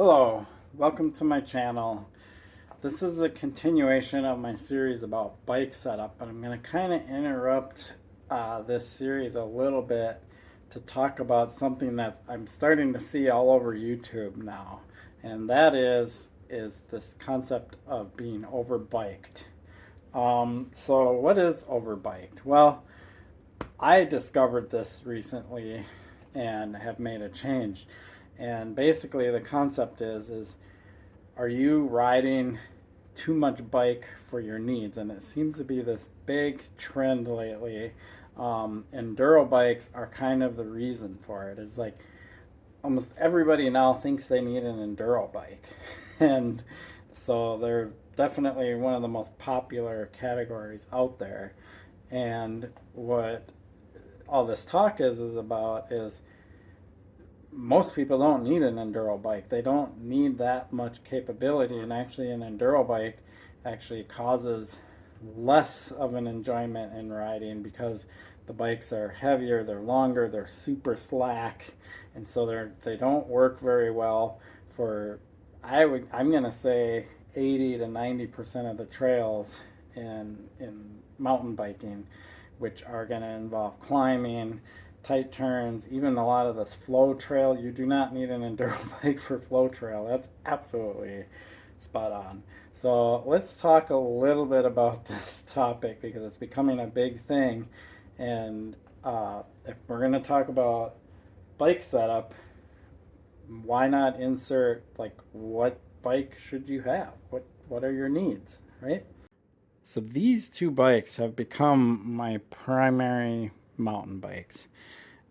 Hello, welcome to my channel. This is a continuation of my series about bike setup, but I'm going to kind of interrupt this series a little bit to talk about something that I'm starting to see all over YouTube now, and that is this concept of being overbiked. So what is overbiked? Well, I discovered this recently and have made a change. And basically the concept is are you riding too much bike for your needs? And it seems to be this big trend lately. Enduro bikes are kind of the reason for it. It's like almost everybody now thinks they need an enduro bike. And so they're definitely one of the most popular categories out there. And what all this talk is about is most people don't need an enduro bike. They don't need that much capability, and actually an enduro bike actually causes less of an enjoyment in riding because the bikes are heavier, they're longer, they're super slack, and so they don't work very well for I'm going to say 80 to 90% of the trails in mountain biking, which are going to involve climbing, tight turns, even a lot of this flow trail. You do not need an enduro bike for flow trail. That's absolutely spot on. So let's talk a little bit about this topic because it's becoming a big thing. And if we're going to talk about bike setup, why not insert like what bike should you have? What are your needs, right? So these two bikes have become my primary mountain bikes.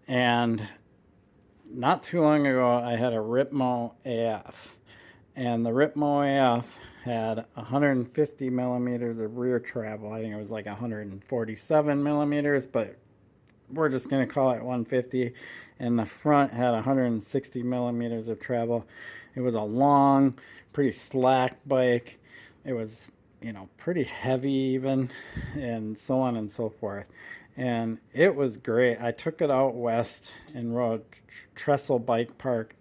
And not too long ago, I had a Ripmo AF. And the Ripmo AF had 150 millimeters of rear travel. I think it was like 147 millimeters, but we're just going to call it 150. And the front had 160 millimeters of travel. It was a long, pretty slack bike. It was, pretty heavy even, and so on and so forth. And it was great. I took it out west and rode trestle bike park,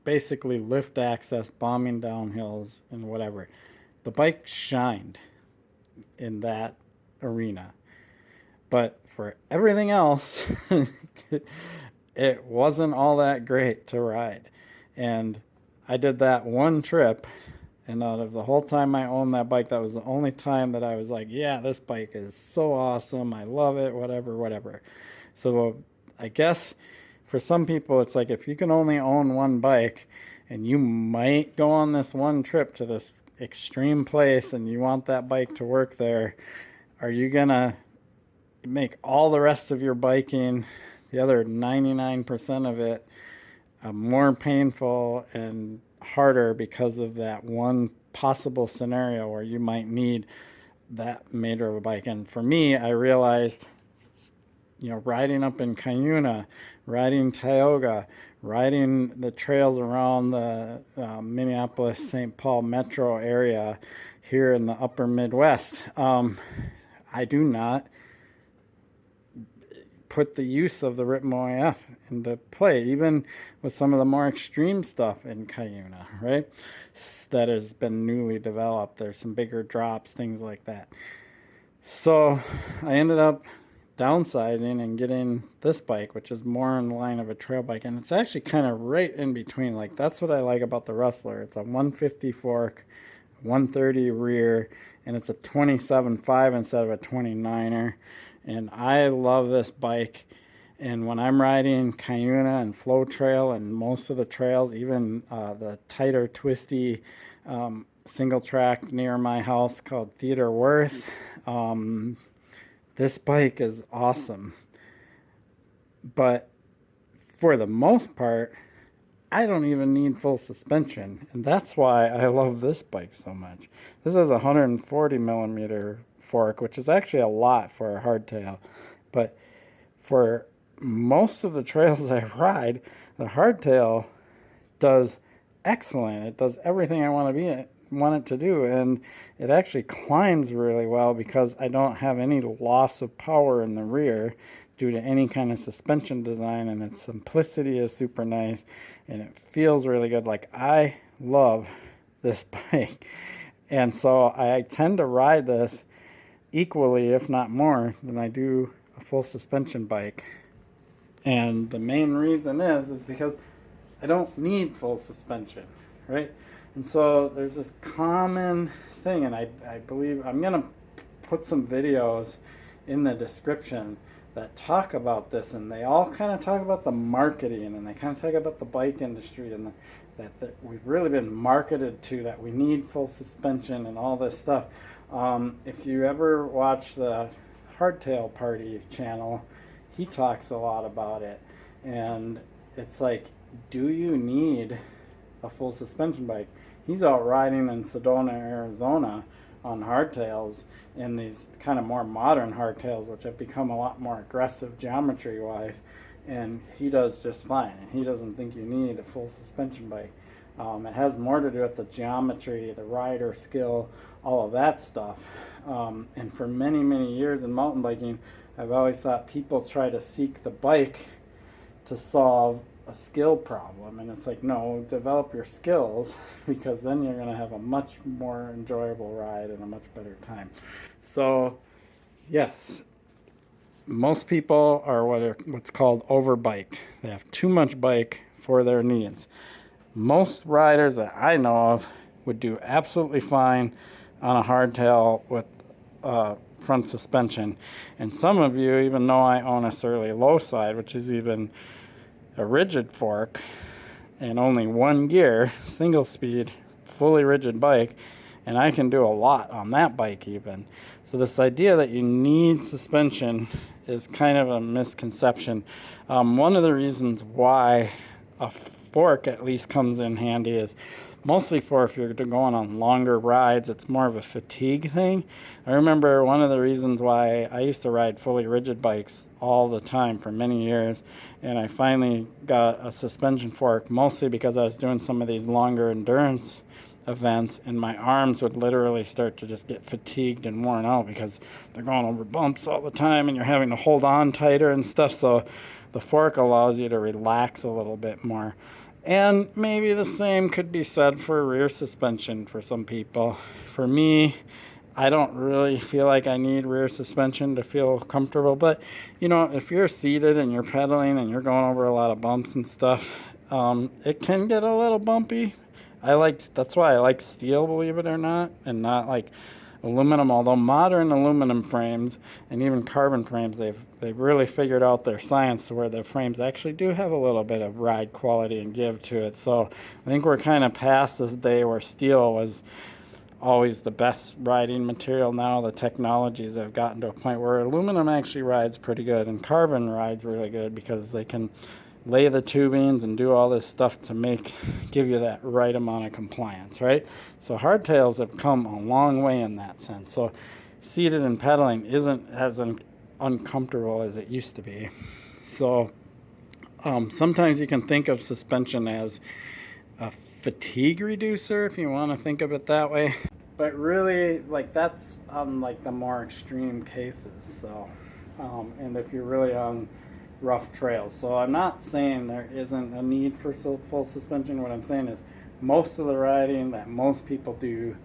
basically lift access, bombing down hills and whatever. The bike shined in that arena. But for everything else, it wasn't all that great to ride. And I did that one trip, and out of the whole time I owned that bike, that was the only time that I was like, yeah, this bike is so awesome. I love it, whatever. So I guess for some people, it's like if you can only own one bike and you might go on this one trip to this extreme place and you want that bike to work there, are you going to make all the rest of your biking, the other 99% of it, more painful and harder because of that one possible scenario where you might need that major of a bike? And for me, I realized, riding up in Cuyuna, riding Tioga, riding the trails around the Minneapolis, St. Paul metro area here in the upper Midwest, I do not put the use of the Ripmo AF into play, even with some of the more extreme stuff in Cuyuna, right? That has been newly developed. There's some bigger drops, things like that. So I ended up downsizing and getting this bike, which is more in the line of a trail bike. And it's actually kind of right in between. Like, that's what I like about the Rustler. It's a 150 fork, 130 rear, and it's a 27.5 instead of a 29er. And I love this bike. And when I'm riding Cuyuna and Flow Trail and most of the trails, even the tighter, twisty single track near my house called Theodore Worth, this bike is awesome. But for the most part, I don't even need full suspension. And that's why I love this bike so much. This is a 140 millimeter fork, which is actually a lot for a hardtail. But for most of the trails I ride, the hardtail does excellent. It does everything I want it to do, and it actually climbs really well because I don't have any loss of power in the rear due to any kind of suspension design, and its simplicity is super nice and it feels really good. Like, I love this bike, and so I tend to ride this equally, if not more, than I do a full suspension bike. And the main reason is because I don't need full suspension, right? And so there's this common thing, and I believe I'm gonna put some videos in the description that talk about this, and they all kind of talk about the marketing, and they kind of talk about the bike industry, and that we've really been marketed to that we need full suspension and all this stuff. If you ever watch the Hardtail Party channel, he talks a lot about it, and it's like, do you need a full suspension bike? He's out riding in Sedona, Arizona on hardtails, in these kind of more modern hardtails, which have become a lot more aggressive geometry wise, and he does just fine. And he doesn't think you need a full suspension bike. It has more to do with the geometry, the rider skill, all of that stuff. And for many, many years in mountain biking, I've always thought people try to seek the bike to solve a skill problem, and it's like, no, develop your skills, because then you're going to have a much more enjoyable ride and a much better time. So yes, most people are what's called overbiked. They have too much bike for their needs. Most riders that I know of would do absolutely fine on a hardtail with front suspension. And some of you even know I own a Surly low side, which is even a rigid fork and only one gear, single speed, fully rigid bike, and I can do a lot on that bike even. So this idea that you need suspension is kind of a misconception. One of the reasons why a fork at least comes in handy is mostly for if you're going on longer rides. It's more of a fatigue thing. I remember one of the reasons why I used to ride fully rigid bikes all the time for many years, and I finally got a suspension fork mostly because I was doing some of these longer endurance events, and my arms would literally start to just get fatigued and worn out because they're going over bumps all the time and you're having to hold on tighter and stuff. So the fork allows you to relax a little bit more. And maybe the same could be said for rear suspension for some people. For me, I don't really feel like I need rear suspension to feel comfortable. But, you know, if you're seated and you're pedaling and you're going over a lot of bumps and stuff, it can get a little bumpy. That's why I like steel, believe it or not, and not like aluminum. Although modern aluminum frames and even carbon frames, they've really figured out their science to where their frames actually do have a little bit of ride quality and give to it. So I think we're kind of past this day where steel was always the best riding material. Now the technologies have gotten to a point where aluminum actually rides pretty good, and carbon rides really good because they can lay the tubings and do all this stuff to give you that right amount of compliance, right? So hardtails have come a long way in that sense. So seated and pedaling isn't as uncomfortable as it used to be. So sometimes you can think of suspension as a fatigue reducer, if you want to think of it that way. But really, like, that's on like the more extreme cases. So and if you're really on rough trails. So I'm not saying there isn't a need for full suspension. What I'm saying is most of the riding that most people do,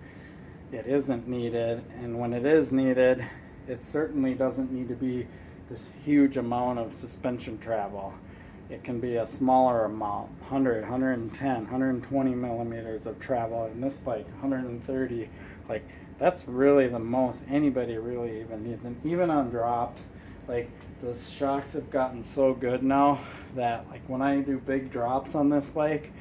it isn't needed, and when it is needed, it certainly doesn't need to be this huge amount of suspension travel. It can be a smaller amount, 100, 110, 120 millimeters of travel, and this bike 130. Like, that's really the most anybody really even needs. And even on drops, like, the shocks have gotten so good now that, like, when I do big drops on this bike,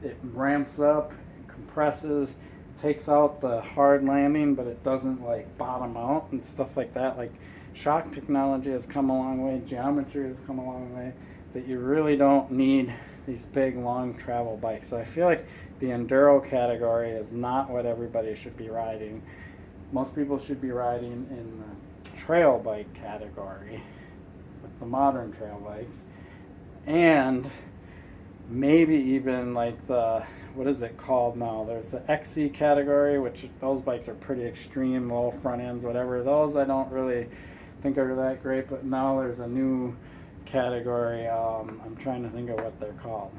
it ramps up, compresses, takes out the hard landing, but it doesn't like bottom out and stuff like that. Like, shock technology has come a long way, geometry has come a long way, that you really don't need these big long travel bikes. So I feel like the enduro category is not what everybody should be riding. Most people should be riding in the trail bike category with the modern trail bikes, and maybe even like the, what is it called now? There's the XC category, which those bikes are pretty extreme, low front ends, whatever. Those I don't really think are that great, but now there's a new category. I'm trying to think of what they're called.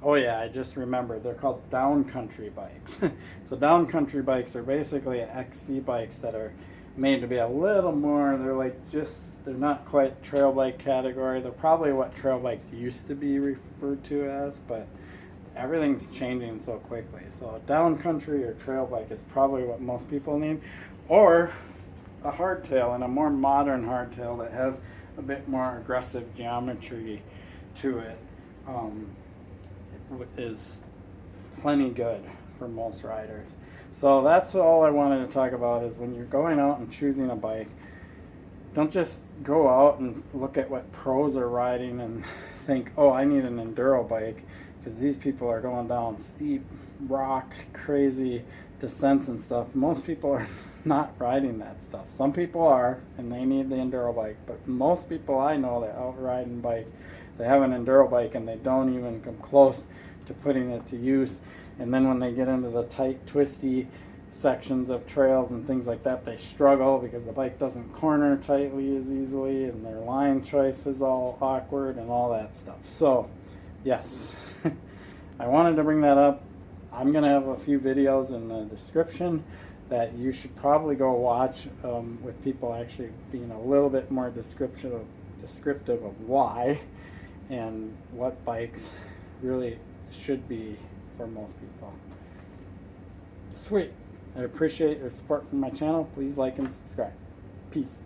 Oh yeah, I just remembered. They're called downcountry bikes. So downcountry bikes are basically XC bikes that are made to be a little more, they're like they're not quite trail bike category. They're probably what trail bikes used to be referred to as, but everything's changing so quickly. So a downcountry or trail bike is probably what most people need, or a hardtail, and a more modern hardtail that has a bit more aggressive geometry to it. Is plenty good for most riders. So that's all I wanted to talk about, is when you're going out and choosing a bike, don't just go out and look at what pros are riding and think, oh, I need an enduro bike because these people are going down steep rock crazy descents and stuff. Most people are not riding that stuff. Some people are, and they need the enduro bike, but most people I know that out riding bikes, they have an enduro bike and they don't even come close to putting it to use. And then when they get into the tight, twisty sections of trails and things like that, they struggle because the bike doesn't corner tightly as easily, and their line choice is all awkward and all that stuff. So yes, I wanted to bring that up. I'm going to have a few videos in the description that you should probably go watch, with people actually being a little bit more descriptive of why and what bikes really should be for most people. Sweet. I appreciate your support from my channel. Please like and subscribe. Peace.